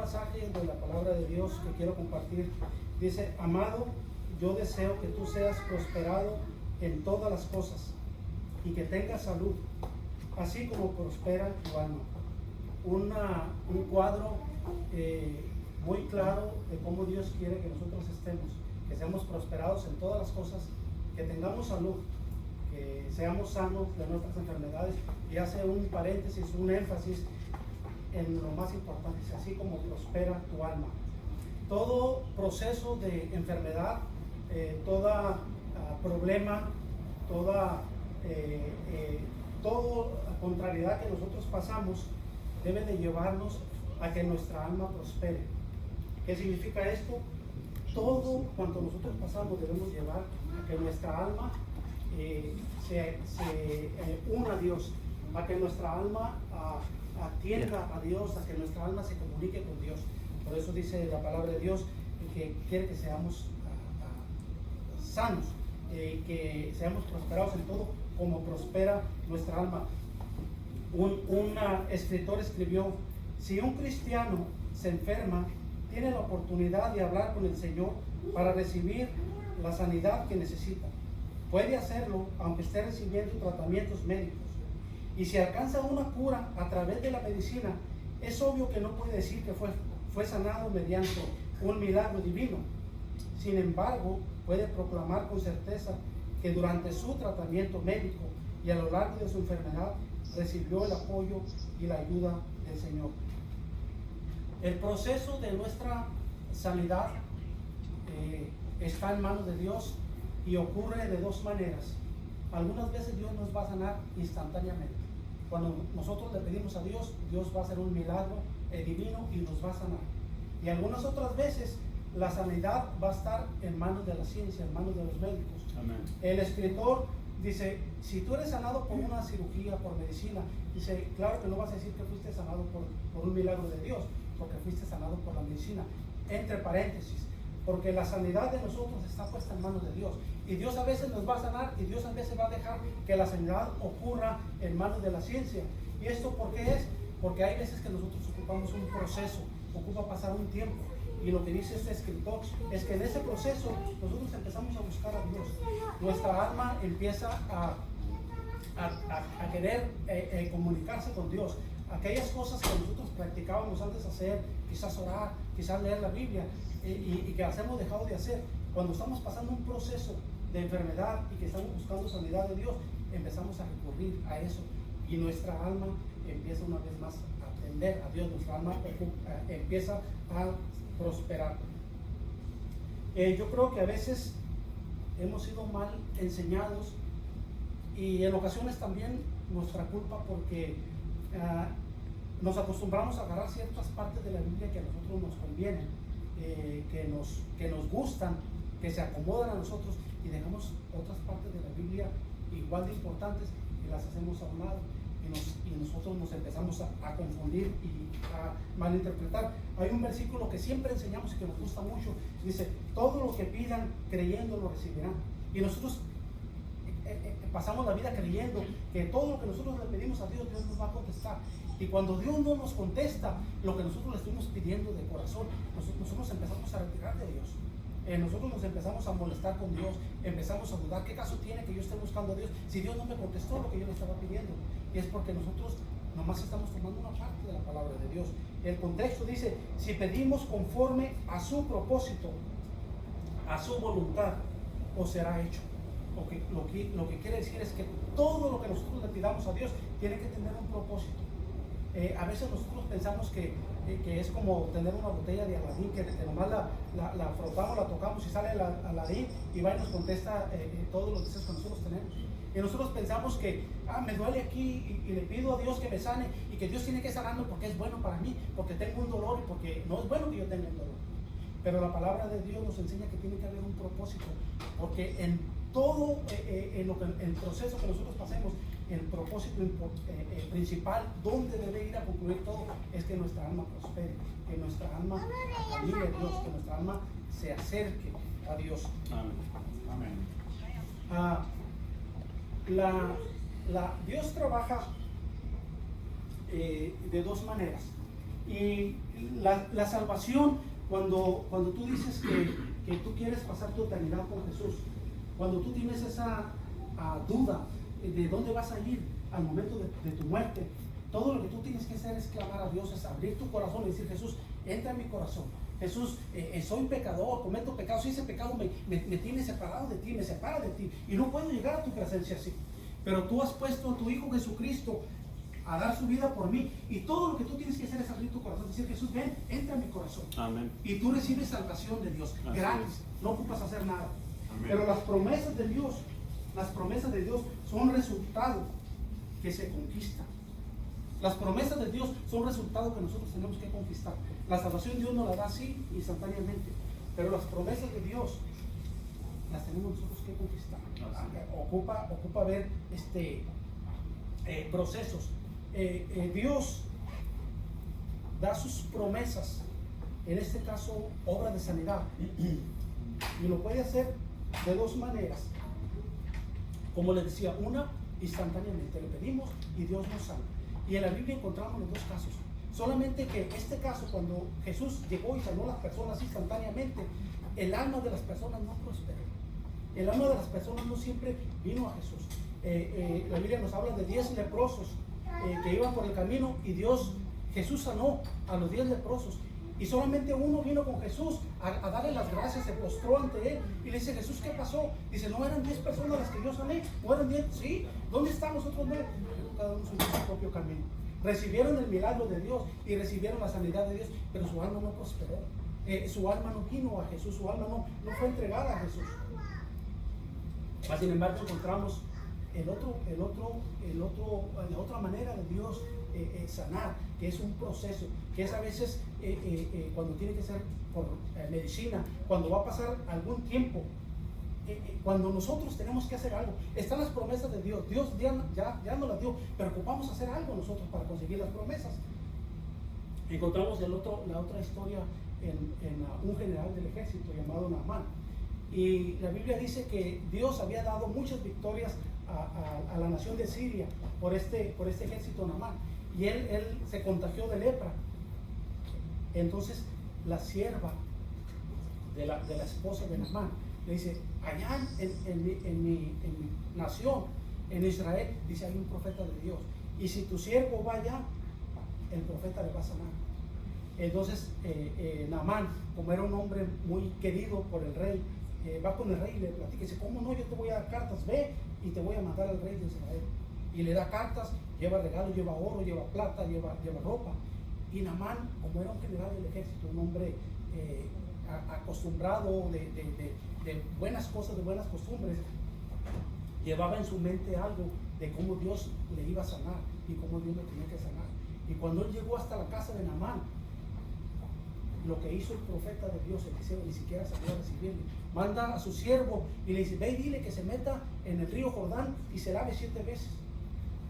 pasaje de la palabra de Dios que quiero compartir. Dice: amado, yo deseo que tú seas prosperado en todas las cosas y que tengas salud, así como prospera tu alma. Un cuadro muy claro de cómo Dios quiere que nosotros estemos, que seamos prosperados en todas las cosas, que tengamos salud, que seamos sanos de nuestras enfermedades, y hace un paréntesis, un énfasis en lo más importante, así como prospera tu alma. Todo proceso de enfermedad, toda problema, toda contrariedad que nosotros pasamos debe de llevarnos a que nuestra alma prospere. ¿Qué significa esto? Todo cuanto nosotros pasamos debemos llevar a que nuestra alma se una a Dios, a que nuestra alma atienda a Dios, a que nuestra alma se comunique con Dios. Por eso dice la palabra de Dios que quiere que seamos sanos, que seamos prosperados en todo como prospera nuestra alma. Un escritor escribió: si un cristiano se enferma, tiene la oportunidad de hablar con el Señor para recibir la sanidad que necesita. Puede hacerlo aunque esté recibiendo tratamientos médicos. Y si alcanza una cura a través de la medicina, es obvio que no puede decir que fue sanado mediante un milagro divino. Sin embargo, puede proclamar con certeza que durante su tratamiento médico y a lo largo de su enfermedad recibió el apoyo y la ayuda del Señor. El proceso de nuestra sanidad está en manos de Dios y ocurre de dos maneras. Algunas veces Dios nos va a sanar instantáneamente. Cuando nosotros le pedimos a Dios, Dios va a hacer un milagro divino y nos va a sanar. Y algunas otras veces la sanidad va a estar en manos de la ciencia, en manos de los médicos. Amén. El escritor dice: si tú eres sanado por una cirugía, por medicina, dice, claro que no vas a decir que fuiste sanado por un milagro de Dios, porque fuiste sanado por la medicina. Entre paréntesis, porque la sanidad de nosotros está puesta en manos de Dios. Y Dios a veces nos va a sanar, y Dios a veces va a dejar que la sanidad ocurra en manos de la ciencia. ¿Y esto por qué es? Porque hay veces que nosotros ocupamos un proceso, ocupa pasar un tiempo. Y lo que dice este escritor es que en ese proceso nosotros empezamos a buscar a Dios. Nuestra alma empieza a querer comunicarse con Dios. Aquellas cosas que nosotros practicábamos antes de hacer, quizás orar, quizás leer la Biblia, y que las hemos dejado de hacer. Cuando estamos pasando un proceso de enfermedad y que estamos buscando sanidad de Dios, empezamos a recurrir a eso, y nuestra alma empieza una vez más a atender a Dios. Nuestra alma empieza a prosperar. Yo creo que a veces hemos sido mal enseñados, y en ocasiones también nuestra culpa, porque nos acostumbramos a agarrar ciertas partes de la Biblia que a nosotros nos convienen, que nos gustan, que se acomodan a nosotros, y dejamos otras partes de la Biblia igual de importantes y las hacemos a un lado, y nosotros nos empezamos a confundir y a malinterpretar. Hay un versículo que siempre enseñamos y que nos gusta mucho. Dice: todo lo que pidan creyendo lo recibirán. Y nosotros pasamos la vida creyendo que todo lo que nosotros le pedimos a Dios, Dios nos va a contestar. Y cuando Dios no nos contesta lo que nosotros le estuvimos pidiendo de corazón, nosotros empezamos a retirar de Dios. Nosotros nos empezamos a molestar con Dios, empezamos a dudar: ¿qué caso tiene que yo esté buscando a Dios si Dios no me contestó lo que yo le estaba pidiendo? Y es porque nosotros nomás estamos tomando una parte de la palabra de Dios. El contexto dice: si pedimos conforme a su propósito, a su voluntad, os será hecho. Lo que quiere decir es que todo lo que nosotros le pidamos a Dios tiene que tener un propósito. A veces nosotros pensamos que es como tener una botella de Aladín, que nomás la frotamos, la tocamos y sale Aladín y va y nos contesta todos los deseos que nosotros tenemos. Y nosotros pensamos que me duele aquí y le pido a Dios que me sane, y que Dios tiene que sanarme porque es bueno para mí, porque tengo un dolor y porque no es bueno que yo tenga un dolor. Pero la palabra de Dios nos enseña que tiene que haber un propósito, porque en todo el proceso que nosotros pasemos, el propósito principal, donde debe ir a concluir todo, es que nuestra alma prospere, que nuestra alma camine a Dios, que nuestra alma se acerque a Dios. Amén. Dios trabaja de dos maneras. Y la salvación, cuando tú dices que tú quieres pasar tu eternidad con Jesús, cuando tú tienes esa duda de dónde vas a ir al momento de tu muerte, todo lo que tú tienes que hacer es clamar a Dios, es abrir tu corazón y decir: Jesús, entra en mi corazón. Jesús, soy pecador, cometo pecados, si ese pecado me tiene separado de ti, me separa de ti, y no puedo llegar a tu presencia así. Pero tú has puesto a tu Hijo Jesucristo a dar su vida por mí, y todo lo que tú tienes que hacer es abrir tu corazón, decir: Jesús, ven, entra en mi corazón. Amén. Y tú recibes salvación de Dios, Así gratis, es. no ocupas hacer nada. Amén. Pero las promesas de Dios son resultado que se conquista. Las promesas de Dios son resultado que nosotros tenemos que conquistar. La salvación Dios nos la da así, instantáneamente, pero las promesas de Dios las tenemos nosotros que conquistar. Ocupa ver procesos. Dios da sus promesas, en este caso obra de sanidad, y lo puede hacer de dos maneras. Como les decía, una, instantáneamente le pedimos y Dios nos sana. Y en la Biblia encontramos los dos casos. Solamente que este caso, cuando Jesús llegó y sanó a las personas instantáneamente, el alma de las personas no prosperó. El alma de las personas no siempre vino a Jesús. La Biblia nos habla de 10 leprosos que iban por el camino, y Jesús sanó a los 10 leprosos. Y solamente uno vino con Jesús a darle las gracias, se postró ante él y le dice: Jesús, ¿qué pasó? Dice: ¿no eran 10 personas las que yo sané? ¿No eran 10? Sí. ¿Dónde están los otros 9? Cada uno siguió su propio camino. Recibieron el milagro de Dios y recibieron la sanidad de Dios, pero su alma no prosperó. Su alma no vino a Jesús, su alma no fue entregada a Jesús. Sin embargo, encontramos la otra manera de Dios sanar, que es un proceso, que es a veces cuando tiene que ser por medicina, cuando va a pasar algún tiempo, cuando nosotros tenemos que hacer algo. Están las promesas de Dios, Dios ya nos las dio, pero ocupamos hacer algo nosotros para conseguir las promesas. Encontramos la otra historia en un general del ejército llamado Naamán, y la Biblia dice que Dios había dado muchas victorias a la nación de Siria por este ejército Naamán, y él se contagió de lepra. Entonces la sierva de la esposa de Naamán le dice: allá en mi nación, en Israel, dice, hay un profeta de Dios, y si tu siervo va allá, el profeta le va a sanar. Entonces Naamán, como era un hombre muy querido por el rey, va con el rey y le platica y dice: ¿cómo no? Yo te voy a dar cartas, ve y te voy a mandar al rey de Israel. Y le da cartas, lleva regalos, lleva oro, lleva plata, lleva ropa. Y Naamán, como era un general del ejército, un hombre acostumbrado de buenas cosas, de buenas costumbres, llevaba en su mente algo de cómo Dios le iba a sanar y cómo Dios le tenía que sanar. Y cuando él llegó hasta la casa de Naamán, lo que hizo el profeta de Dios, Eliseo, ni siquiera salió a recibirle. Manda a su siervo y le dice: ve y dile que se meta en el río Jordán y se lave 7 veces.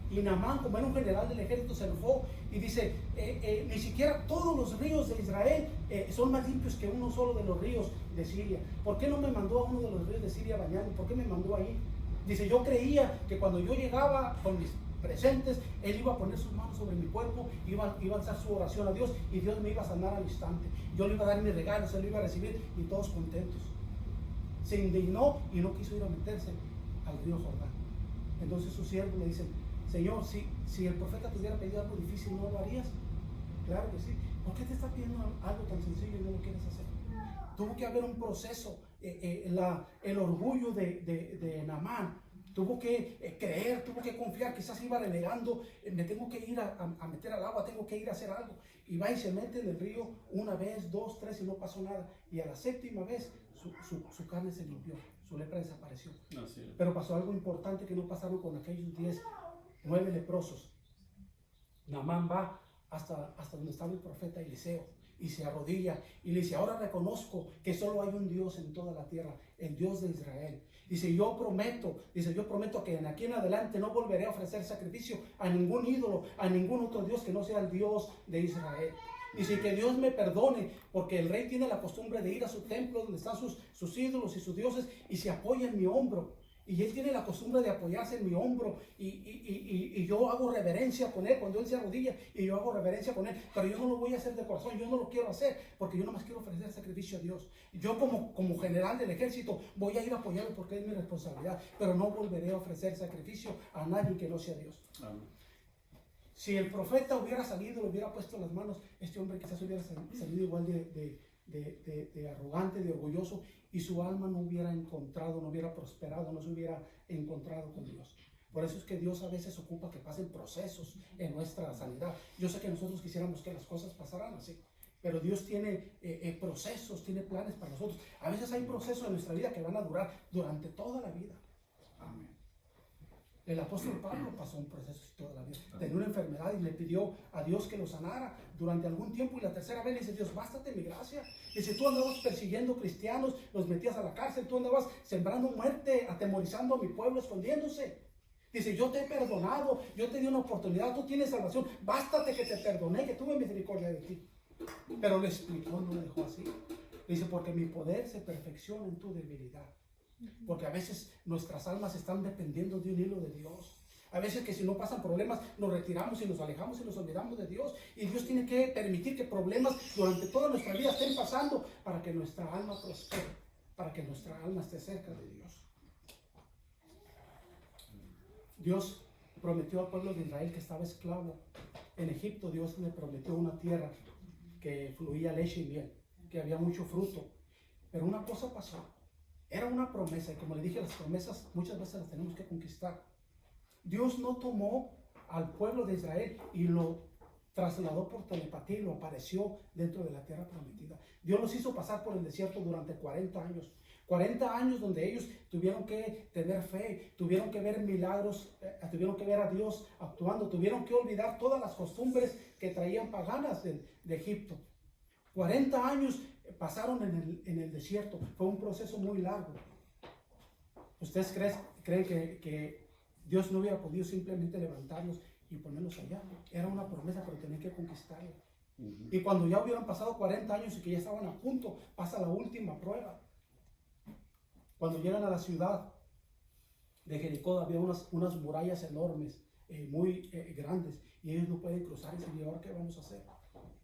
Y Naamán, como era un general del ejército, se enojó y dice: ni siquiera todos los ríos de Israel son más limpios que uno solo de los ríos de Siria. ¿Por qué no me mandó a uno de los ríos de Siria a bañarme? ¿Por qué me mandó ahí? Dice: yo creía que cuando yo llegaba con mis presentes, él iba a poner sus manos sobre mi cuerpo, iba a hacer su oración a Dios y Dios me iba a sanar al instante. Yo le iba a dar mis regalos, él lo iba a recibir y todos contentos. Se indignó y no quiso ir a meterse al río Jordán. Entonces su siervo le dice: Señor, si el profeta te hubiera pedido algo difícil, ¿no lo harías? Claro que sí. ¿Por qué te está pidiendo algo tan sencillo y no lo quieres hacer? Tuvo que haber un proceso. El orgullo de Naamán tuvo que creer, tuvo que confiar. Quizás iba renegando: me tengo que ir a meter al agua, tengo que ir a hacer algo. Y va y se mete en el río 1 vez, 2, 3 y no pasó nada. Y a la 7ª vez su carne se limpió, su lepra desapareció. Pero pasó algo importante que no pasaron con aquellos 9 leprosos. Naamán va hasta donde estaba el profeta Eliseo y se arrodilla y le dice: ahora reconozco que solo hay un Dios en toda la tierra, el Dios de Israel. Dice: yo prometo que de aquí en adelante no volveré a ofrecer sacrificio a ningún ídolo, a ningún otro Dios que no sea el Dios de Israel. Dice: que Dios me perdone, porque el rey tiene la costumbre de ir a su templo donde están sus ídolos y sus dioses y se apoya en mi hombro. Y él tiene la costumbre de apoyarse en mi hombro y yo hago reverencia con él cuando él se arrodilla y yo hago reverencia con él, pero yo no lo voy a hacer de corazón, yo no lo quiero hacer porque yo nomás quiero ofrecer sacrificio a Dios. Yo como general del ejército voy a ir a apoyarlo porque es mi responsabilidad, pero no volveré a ofrecer sacrificio a nadie que no sea Dios. Amén. Si el profeta hubiera salido, le hubiera puesto las manos, este hombre quizás hubiera salido igual de arrogante, de orgulloso, y su alma no hubiera encontrado, no hubiera prosperado, no se hubiera encontrado con Dios. Por eso es que Dios a veces ocupa que pasen procesos en nuestra sanidad. Yo sé que nosotros quisiéramos que las cosas pasaran así, pero Dios tiene procesos, tiene planes para nosotros. A veces hay procesos en nuestra vida que van a durar durante toda la vida. Amén. El apóstol Pablo pasó un proceso toda la vida. Tenía una enfermedad y le pidió a Dios que lo sanara durante algún tiempo, y la tercera vez le dice: Dios, bástate mi gracia. Dice: tú andabas persiguiendo cristianos, los metías a la cárcel, tú andabas sembrando muerte, atemorizando a mi pueblo, escondiéndose. Dice: yo te he perdonado, yo te di una oportunidad, tú tienes salvación, bástate que te perdoné, que tuve misericordia de ti. Pero le explicó, no lo dejó así. Dice: porque mi poder se perfecciona en tu debilidad. Porque a veces nuestras almas están dependiendo de un hilo de Dios. A veces que si no pasan problemas nos retiramos y nos alejamos y nos olvidamos de Dios. Y Dios tiene que permitir que problemas durante toda nuestra vida estén pasando para que nuestra alma prospere, para que nuestra alma esté cerca de Dios. Dios prometió al pueblo de Israel que estaba esclavo en Egipto. Dios le prometió una tierra que fluía leche y miel, que había mucho fruto. Pero una cosa pasó. Era una promesa, y como le dije, las promesas muchas veces las tenemos que conquistar. Dios no tomó al pueblo de Israel y lo trasladó por telepatía y lo apareció dentro de la tierra prometida. Dios los hizo pasar por el desierto durante 40 años. 40 años donde ellos tuvieron que tener fe, tuvieron que ver milagros, tuvieron que ver a Dios actuando, tuvieron que olvidar todas las costumbres que traían paganas de Egipto. 40 años pasaron en el desierto. Fue un proceso muy largo. ¿Ustedes creen que Dios no hubiera podido simplemente levantarlos y ponerlos allá? Era una promesa, pero tenía que conquistarla. Y cuando ya hubieran pasado 40 años y que ya estaban a punto, pasa la última prueba. Cuando llegan a la ciudad de Jericó, había unas murallas enormes, muy grandes, y ellos no pueden cruzar. Y dicen: ¿y ahora qué vamos a hacer?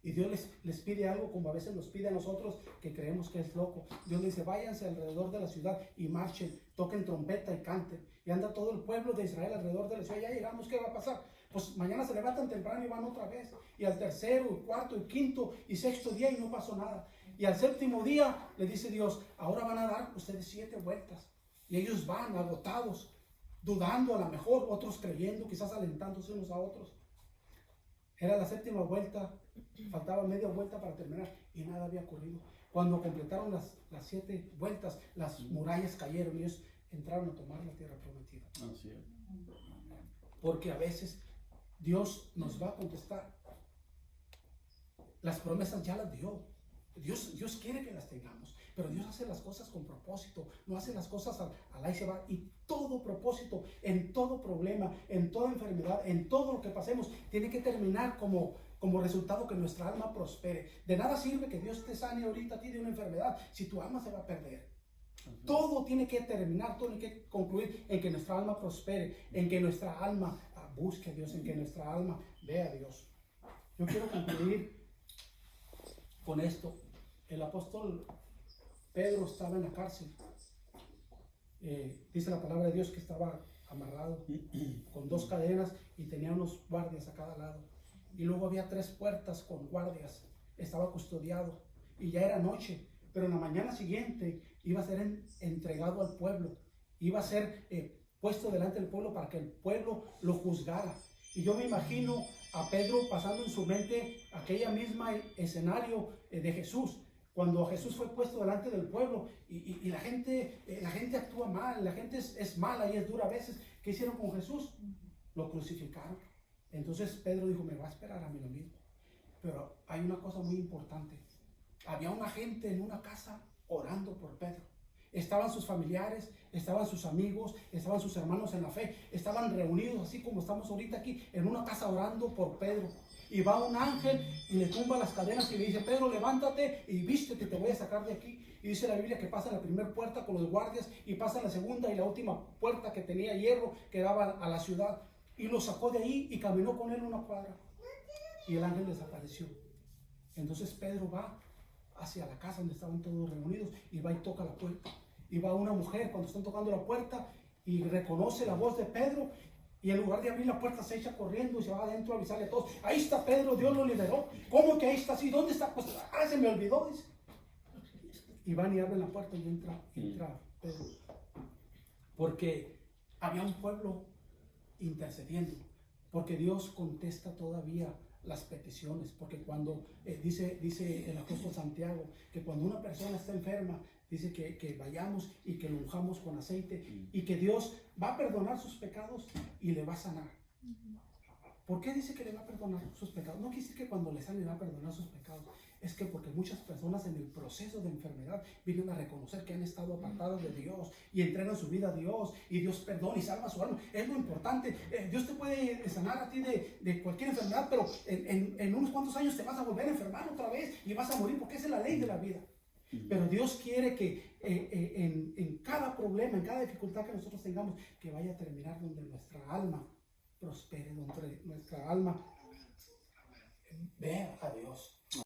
Y Dios les pide algo, como a veces nos pide a nosotros, que creemos que es loco. Dios les dice: váyanse alrededor de la ciudad y marchen, toquen trompeta y canten. Y anda todo el pueblo de Israel alrededor de la ciudad. Ya llegamos, ¿qué va a pasar? Pues mañana se levantan temprano y van otra vez. Y al tercero, y cuarto, y quinto, y sexto día, y no pasó nada. Y al séptimo día le dice Dios: ahora van a dar ustedes 7 vueltas. Y ellos van agotados, dudando a lo mejor, otros creyendo, quizás alentándose unos a otros. Era la 7ª vuelta, faltaba media vuelta para terminar y nada había ocurrido. Cuando completaron las 7 vueltas, las murallas cayeron y ellos entraron a tomar la tierra prometida. Así es. Porque a veces Dios nos va a contestar. Las promesas ya las dio. Dios quiere que las tengamos, pero Dios hace las cosas con propósito, no hace las cosas al ahí se va. Y todo propósito, en todo problema, en toda enfermedad, en todo lo que pasemos, tiene que terminar como resultado que nuestra alma prospere. De nada sirve que Dios te sane ahorita a ti de una enfermedad si tu alma se va a perder. Todo tiene que terminar, todo tiene que concluir en que nuestra alma prospere, en que nuestra alma busque a Dios, en que nuestra alma vea a Dios. Yo quiero concluir con esto. El apóstol Pedro estaba en la cárcel. Dice la palabra de Dios que estaba amarrado con 2 cadenas y tenía unos guardias a cada lado. Y luego había 3 puertas con guardias. Estaba custodiado y ya era noche, pero en la mañana siguiente iba a ser entregado al pueblo. Iba a ser puesto delante del pueblo para que el pueblo lo juzgara. Y yo me imagino a Pedro pasando en su mente aquella misma escenario de Jesús, cuando Jesús fue puesto delante del pueblo y la gente actúa mal, la gente es mala y es dura a veces. ¿Qué hicieron con Jesús? Lo crucificaron. Entonces Pedro dijo: me va a esperar a mí lo mismo. Pero hay una cosa muy importante. Había una gente en una casa orando por Pedro. Estaban sus familiares, estaban sus amigos, estaban sus hermanos en la fe, estaban reunidos así como estamos ahorita aquí en una casa orando por Pedro. Y va un ángel y le tumba las cadenas y le dice: Pedro, levántate y vístete, te voy a sacar de aquí. Y dice la Biblia que pasa en la primera puerta con los guardias y pasa en la segunda y la última puerta que tenía hierro que daba a la ciudad. Y lo sacó de ahí y caminó con él una cuadra. Y el ángel desapareció. Entonces Pedro va hacia la casa donde estaban todos reunidos y va y toca la puerta. Y va una mujer cuando están tocando la puerta y reconoce la voz de Pedro, y en lugar de abrir la puerta se echa corriendo y se va adentro a avisarle a todos: ahí está Pedro, Dios lo liberó. ¿Cómo que ahí está así? ¿Dónde está? Pues se me olvidó, dice. Y van y abren la puerta y entra Pedro, porque había un pueblo intercediendo, porque Dios contesta todavía las peticiones, porque cuando dice el apóstol Santiago que cuando una persona está enferma, dice que vayamos y que lo unjamos con aceite y que Dios va a perdonar sus pecados y le va a sanar. ¿Por qué dice que le va a perdonar sus pecados? No quiere decir que cuando le sane le va a perdonar sus pecados. Es que porque muchas personas en el proceso de enfermedad vienen a reconocer que han estado apartadas de Dios y entregan su vida a Dios, y Dios perdona y salva su alma. Es lo importante. Dios te puede sanar a ti de cualquier enfermedad, pero en unos cuantos años te vas a volver a enfermar otra vez y vas a morir, porque esa es la ley de la vida. Pero Dios quiere que en cada problema, en cada dificultad que nosotros tengamos, que vaya a terminar donde nuestra alma prospere, donde nuestra alma vea a Dios.